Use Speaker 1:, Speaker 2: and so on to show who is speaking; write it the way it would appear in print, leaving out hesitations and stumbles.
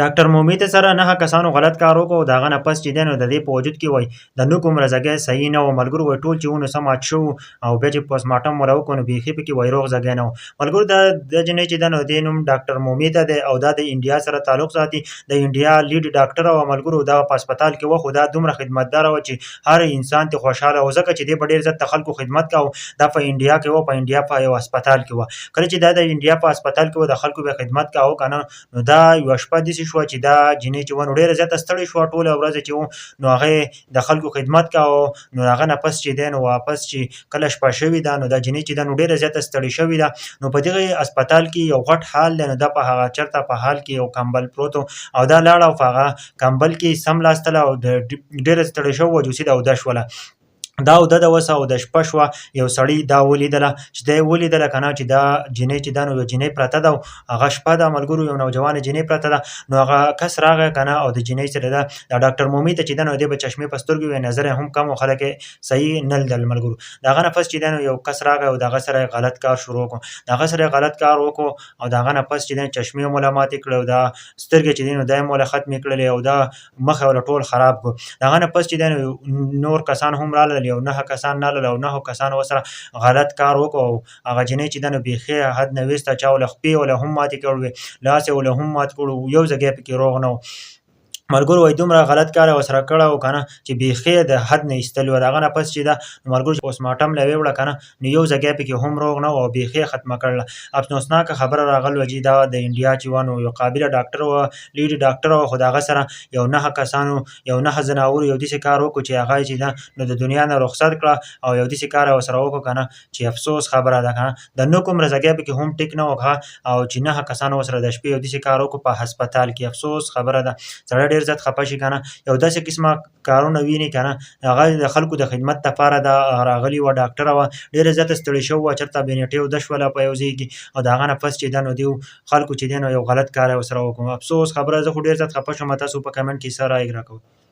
Speaker 1: ډاکټر مومي ته سره 9 کسانو غلط کار وکړ او د هغه نه پس چې دی نو د دې په وجود کې وایي د نوک عمره ځګی صحیح نه و. ملګرو وایي ټول چې و نو څه مات شوي او بیا چې پوسټمارټم ورته وکړو نو بیخي پکې وایي روغ ځګی نه و. ملګرو دا جینۍ چې ده نو د دې نوم ډاکټر مومي ته دی او دا د انډیا سره تعلق ساتي. د انډیا لیډ ډاکټره وه ملګرو. دا په هسپتال کې وه خو دا دومره خدمتداره وه چې هر انسان ترې خوشحاله و ځکه چې دې په ډېر عزت د خلکو خدمت کاوه. دا په انډیا کې وه، په انډیا په یو هسپتال کې وه. کله چې دا د انډیا په هسپتال کې وه د خلکو به خدمت کاوه که نه، نو دا یوه شپه داسې شوه چې دا جینۍ چې وه نو ډېره زیاته ستړې شوه. ټوله ورځ چې و نو هغه یې د خلکو خدمت کاوه. نو هغه نه پس چې دی نو واپس چې کله شپه شوې ده نو دا جینۍ چې ده نو ډېره زیاته ستړې شوې ده. نو په دغه هسپتال کې یو غټ حال دی، نو دا په هغه چېرته په حال کې یو کمبل پروت و او دا لاړه او په هغه کمبل کې څملاستله او ډېره ستړې شوې وه، جوسي ده اوده شوله. دا اوده ده وسه او د شپه شوه. یو سړي دا ولیدله چې دی یې ولیدله که نه چې دا جینۍ چې ده نو یوه جینۍ پرته ده او هغه شپه ده ملګرو، یو نوجوانه جینۍ پرته ده. نو هغه کس راغی که نه او د جینۍ سره ده د ډاکټر مومي ته چې ده نو دی به چشمې په سترګو وې، نظر یې هم کم و، خلک یې صحیح نه لیدل ملګرو. د هغه نه پس چې دی نو یو کس راغی او د هغه سره یې غلط کار شروع کړو. د هغه سره یې غلط کار وکړو او د هغه نه پس چې دی چشمې یې موله ماتې کړې او دا سترګې چې دي نو دا یې موله ختمې کړلې او دا مخ یې وله ټول خراب کړو. د هغه نه پس چې دی نو نور کسان هم رالل، یو 9 کسان رالل او 9 کسانو ورسره غلط کار وکړو او هغه جینۍ چې ده نو بیخي حد نه ویسته چا وله خپې وله هم ماتې کړې وې، لاس یې وله هم مات کړو، یو ځګی پکې روغ نه و. ملګرو وایي دومره غلط کار یې ورسره کړی و که نه چې بیخي یې د حد نه ایستلي وه. د هغه نه پس چې ده نو ملګرو چې پوسټمارټم له یې وړه که نه نو یو ځګی پکې هم روغ نه و او بیخي یې ختمه کړله. افسوسناکه خبره راغلې وه چې دا د انډیا چې وه نو یو قابله ډاکټره وه، لیډ ډاکټره وه، خو د هغه سره یو 9 کسانو یو 9 ځناورو یو داسې کار وکړو چې هغه یې چې ده نو د دنیا نه رخصت کړه او یو داسې کار یې ورسره وکړو که نه چې افسوس خبره ده که نه. د نوک عمره ځګی پکې هم ټیک نه و او چې 9 کسانو ورسره د شپې یو داسې کار وکړو په هسپتال کې. افسوس خبره ده، سړی ډېر زیات خفه شي که نه. یو داسې قسمه کارونه ویني که نه هغه د خلکو د خدمت دپاره ده. راغلې وه ډاکټره وه، ډېره زیاته ستړې شوې وه، چېرته بې نیټې اوده شوله په یو ځای کې او د هغه نه پس چې ده نو دې خلکو چې دی نو یو غلط کار یې ورسره وکړو. افسوس خبره، زه خو ډېر زیات خفه شوم. تاسو په کمنټ کې څه رایې راکوئ؟